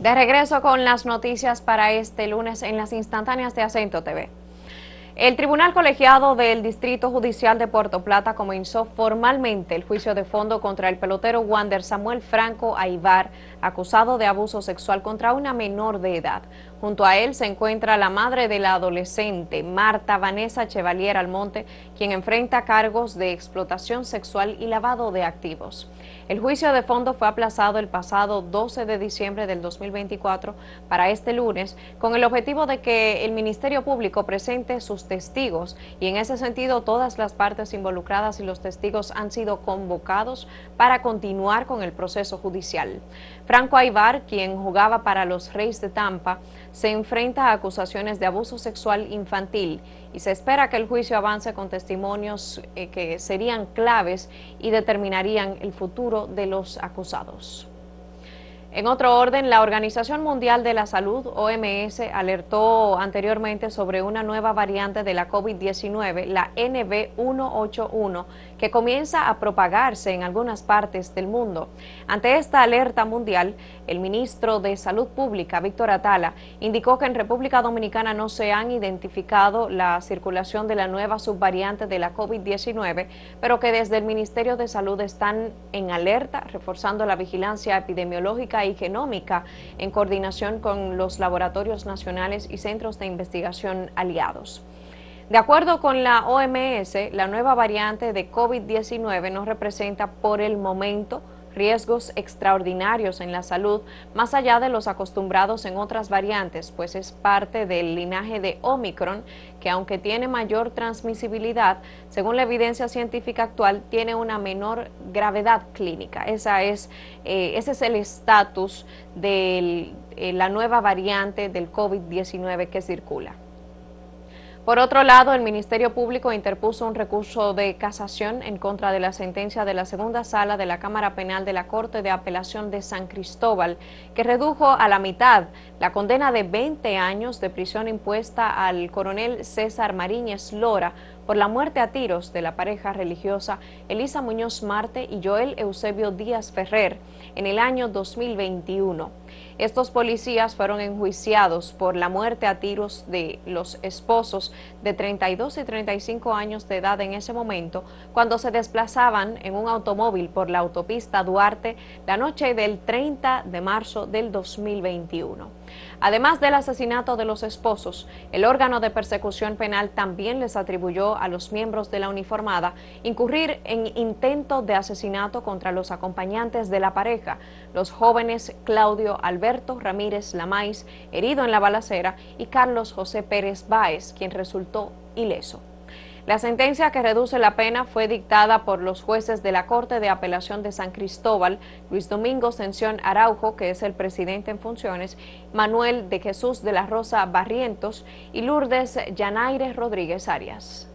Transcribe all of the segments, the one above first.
De regreso con las noticias para este lunes en las instantáneas de Acento TV. El Tribunal Colegiado del Distrito Judicial de Puerto Plata comenzó formalmente el juicio de fondo contra el pelotero Wander Samuel Franco Aybar, acusado de abuso sexual contra una menor de edad. Junto a él se encuentra la madre de la adolescente, Marta Vanessa Chevalier Almonte, quien enfrenta cargos de explotación sexual y lavado de activos. El juicio de fondo fue aplazado el pasado 12 de diciembre del 2024 para este lunes, con el objetivo de que el Ministerio Público presente sus testigos, y en ese sentido todas las partes involucradas y los testigos han sido convocados para continuar con el proceso judicial. Franco Aybar, quien jugaba para los Rays de Tampa, se enfrenta a acusaciones de abuso sexual infantil y se espera que el juicio avance con testimonios que serían claves y determinarían el futuro de los acusados. En otro orden, la Organización Mundial de la Salud, OMS, alertó anteriormente sobre una nueva variante de la COVID-19, la NB181, que comienza a propagarse en algunas partes del mundo. Ante esta alerta mundial, el ministro de Salud Pública, Víctor Atala, indicó que en República Dominicana no se han identificado la circulación de la nueva subvariante de la COVID-19, pero que desde el Ministerio de Salud están en alerta, reforzando la vigilancia epidemiológica y genómica en coordinación con los laboratorios nacionales y centros de investigación aliados. De acuerdo con la OMS, la nueva variante de COVID-19 no representa por el momento riesgos extraordinarios en la salud, más allá de los acostumbrados en otras variantes, pues es parte del linaje de Omicron, que aunque tiene mayor transmisibilidad, según la evidencia científica actual, tiene una menor gravedad clínica. Ese es el estatus de la nueva variante del COVID-19 que circula. Por otro lado, el Ministerio Público interpuso un recurso de casación en contra de la sentencia de la segunda sala de la Cámara Penal de la Corte de Apelación de San Cristóbal, que redujo a la mitad la condena de 20 años de prisión impuesta al coronel César Mariñez Lora por la muerte a tiros de la pareja religiosa Elisa Muñoz Marte y Joel Eusebio Díaz Ferrer en el año 2021. Estos policías fueron enjuiciados por la muerte a tiros de los esposos de 32 y 35 años de edad en ese momento, cuando se desplazaban en un automóvil por la autopista Duarte la noche del 30 de marzo del 2021. Además del asesinato de los esposos, el órgano de persecución penal también les atribuyó a los miembros de la uniformada incurrir en intento de asesinato contra los acompañantes de la pareja, los jóvenes Claudio Alberto Ramírez Lamais, herido en la balacera, y Carlos José Pérez Báez, quien resultó ileso. La sentencia que reduce la pena fue dictada por los jueces de la Corte de Apelación de San Cristóbal, Luis Domingo Sención Araujo, que es el presidente en funciones, Manuel de Jesús de la Rosa Barrientos y Lourdes Yanaire Rodríguez Arias.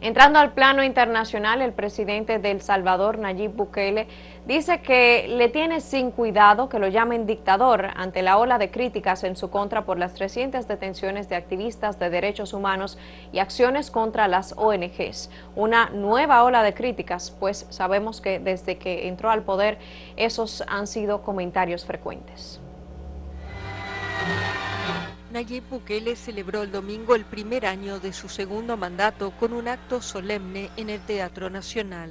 Entrando al plano internacional, el presidente de El Salvador, Nayib Bukele, dice que le tiene sin cuidado que lo llamen dictador ante la ola de críticas en su contra por las recientes detenciones de activistas de derechos humanos y acciones contra las ONGs. Una nueva ola de críticas, pues sabemos que desde que entró al poder esos han sido comentarios frecuentes. Nayib Bukele celebró el domingo el primer año de su segundo mandato con un acto solemne en el Teatro Nacional.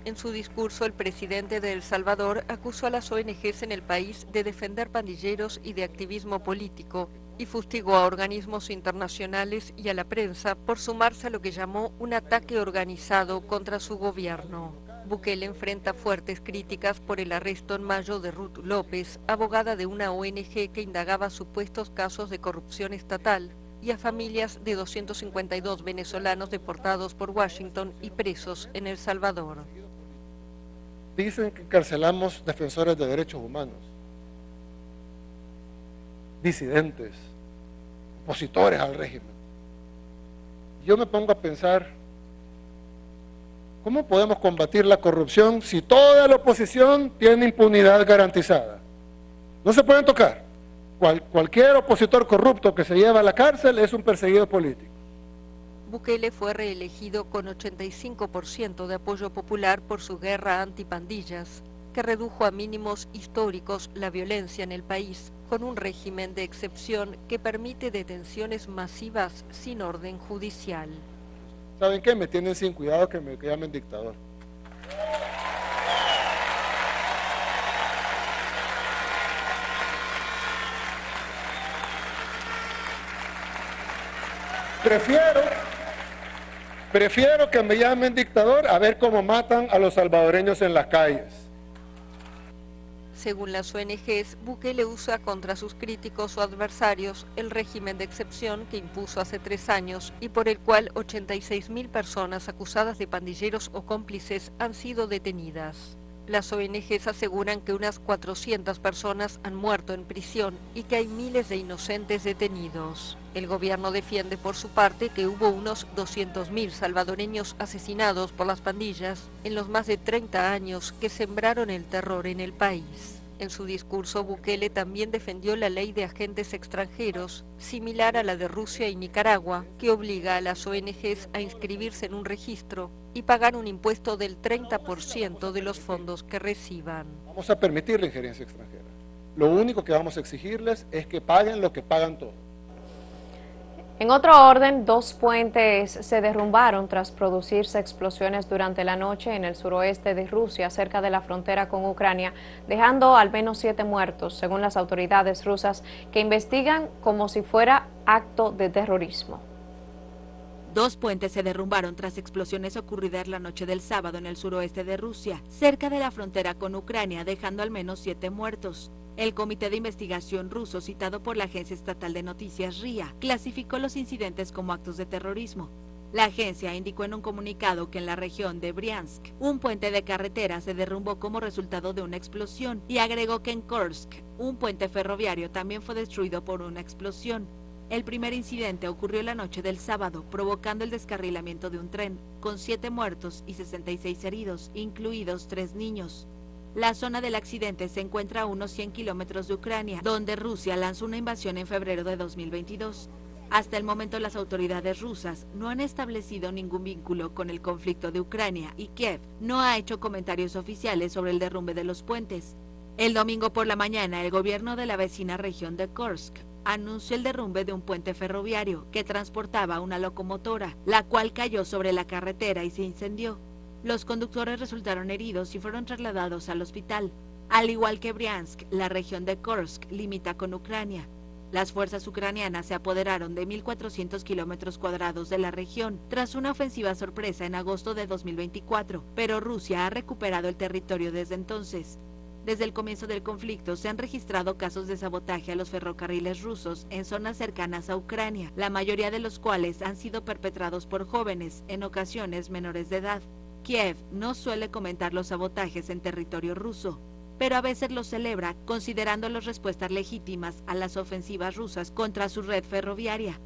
En su discurso, el presidente de El Salvador acusó a las ONGs en el país de defender pandilleros y de activismo político y fustigó a organismos internacionales y a la prensa por sumarse a lo que llamó un ataque organizado contra su gobierno. Bukele enfrenta fuertes críticas por el arresto en mayo de Ruth López, abogada de una ONG que indagaba supuestos casos de corrupción estatal, y a familias de 252 venezolanos deportados por Washington y presos en El Salvador. Dicen que encarcelamos defensores de derechos humanos, disidentes, opositores al régimen. Yo me pongo a pensar, ¿cómo podemos combatir la corrupción si toda la oposición tiene impunidad garantizada? No se pueden tocar. Cualquier opositor corrupto que se lleva a la cárcel es un perseguido político. Bukele fue reelegido con 85% de apoyo popular por su guerra antipandillas, que redujo a mínimos históricos la violencia en el país, con un régimen de excepción que permite detenciones masivas sin orden judicial. ¿Saben qué? Me tienen sin cuidado que me llamen dictador. Prefiero que me llamen dictador a ver cómo matan a los salvadoreños en las calles. Según las ONGs, Bukele usa contra sus críticos o adversarios el régimen de excepción que impuso hace 3 años y por el cual 86.000 personas acusadas de pandilleros o cómplices han sido detenidas. Las ONGs aseguran que unas 400 personas han muerto en prisión y que hay miles de inocentes detenidos. El gobierno defiende por su parte que hubo unos 200.000 salvadoreños asesinados por las pandillas en los más de 30 años que sembraron el terror en el país. En su discurso, Bukele también defendió la ley de agentes extranjeros, similar a la de Rusia y Nicaragua, que obliga a las ONGs a inscribirse en un registro y pagar un impuesto del 30% de los fondos que reciban. Vamos a permitir la injerencia extranjera. Lo único que vamos a exigirles es que paguen lo que pagan todos. En otro orden, 2 puentes se derrumbaron tras producirse explosiones durante la noche en el suroeste de Rusia, cerca de la frontera con Ucrania, dejando al menos 7 muertos, según las autoridades rusas, que investigan como si fuera acto de terrorismo. 2 puentes se derrumbaron tras explosiones ocurridas la noche del sábado en el suroeste de Rusia, cerca de la frontera con Ucrania, dejando al menos 7 muertos. El comité de investigación ruso, citado por la agencia estatal de noticias RIA, clasificó los incidentes como actos de terrorismo. La agencia indicó en un comunicado que en la región de Briansk, un puente de carretera se derrumbó como resultado de una explosión y agregó que en Kursk, un puente ferroviario también fue destruido por una explosión. El primer incidente ocurrió la noche del sábado, provocando el descarrilamiento de un tren, con 7 muertos y 66 heridos, incluidos 3 niños. La zona del accidente se encuentra a unos 100 kilómetros de Ucrania, donde Rusia lanzó una invasión en febrero de 2022. Hasta el momento las autoridades rusas no han establecido ningún vínculo con el conflicto de Ucrania y Kiev no ha hecho comentarios oficiales sobre el derrumbe de los puentes. El domingo por la mañana, el gobierno de la vecina región de Kursk anunció el derrumbe de un puente ferroviario que transportaba una locomotora, la cual cayó sobre la carretera y se incendió. Los conductores resultaron heridos y fueron trasladados al hospital. Al igual que Briansk, la región de Kursk limita con Ucrania. Las fuerzas ucranianas se apoderaron de 1.400 kilómetros cuadrados de la región tras una ofensiva sorpresa en agosto de 2024, pero Rusia ha recuperado el territorio desde entonces. Desde el comienzo del conflicto se han registrado casos de sabotaje a los ferrocarriles rusos en zonas cercanas a Ucrania, la mayoría de los cuales han sido perpetrados por jóvenes, en ocasiones menores de edad. Kiev no suele comentar los sabotajes en territorio ruso, pero a veces los celebra considerándolos respuestas legítimas a las ofensivas rusas contra su red ferroviaria.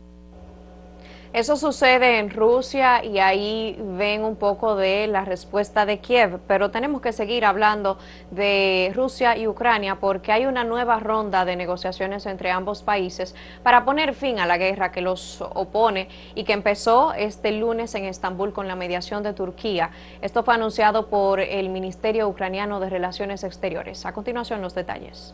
Eso sucede en Rusia y ahí ven un poco de la respuesta de Kiev, pero tenemos que seguir hablando de Rusia y Ucrania porque hay una nueva ronda de negociaciones entre ambos países para poner fin a la guerra que los opone y que empezó este lunes en Estambul con la mediación de Turquía. Esto fue anunciado por el Ministerio Ucraniano de Relaciones Exteriores. A continuación, los detalles.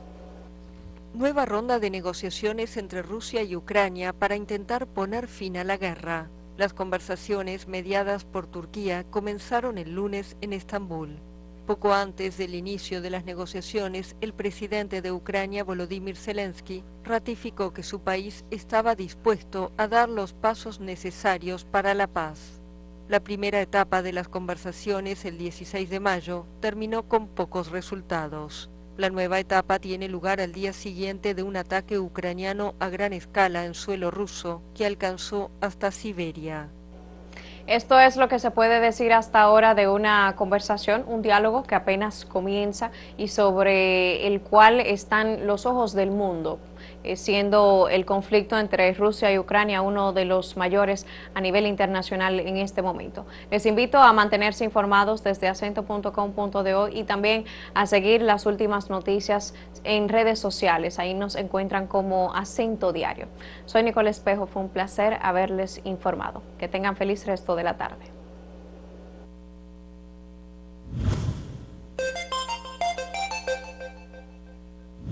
Nueva ronda de negociaciones entre Rusia y Ucrania para intentar poner fin a la guerra. Las conversaciones mediadas por Turquía comenzaron el lunes en Estambul. Poco antes del inicio de las negociaciones, el presidente de Ucrania, Volodymyr Zelensky, ratificó que su país estaba dispuesto a dar los pasos necesarios para la paz. La primera etapa de las conversaciones, el 16 de mayo, terminó con pocos resultados. La nueva etapa tiene lugar al día siguiente de un ataque ucraniano a gran escala en suelo ruso que alcanzó hasta Siberia. Esto es lo que se puede decir hasta ahora de una conversación, un diálogo que apenas comienza y sobre el cual están los ojos del mundo, siendo el conflicto entre Rusia y Ucrania uno de los mayores a nivel internacional en este momento. Les invito a mantenerse informados desde acento.com.do y también a seguir las últimas noticias en redes sociales. Ahí nos encuentran como Acento Diario. Soy Nicole Espejo, fue un placer haberles informado. Que tengan feliz resto de la tarde.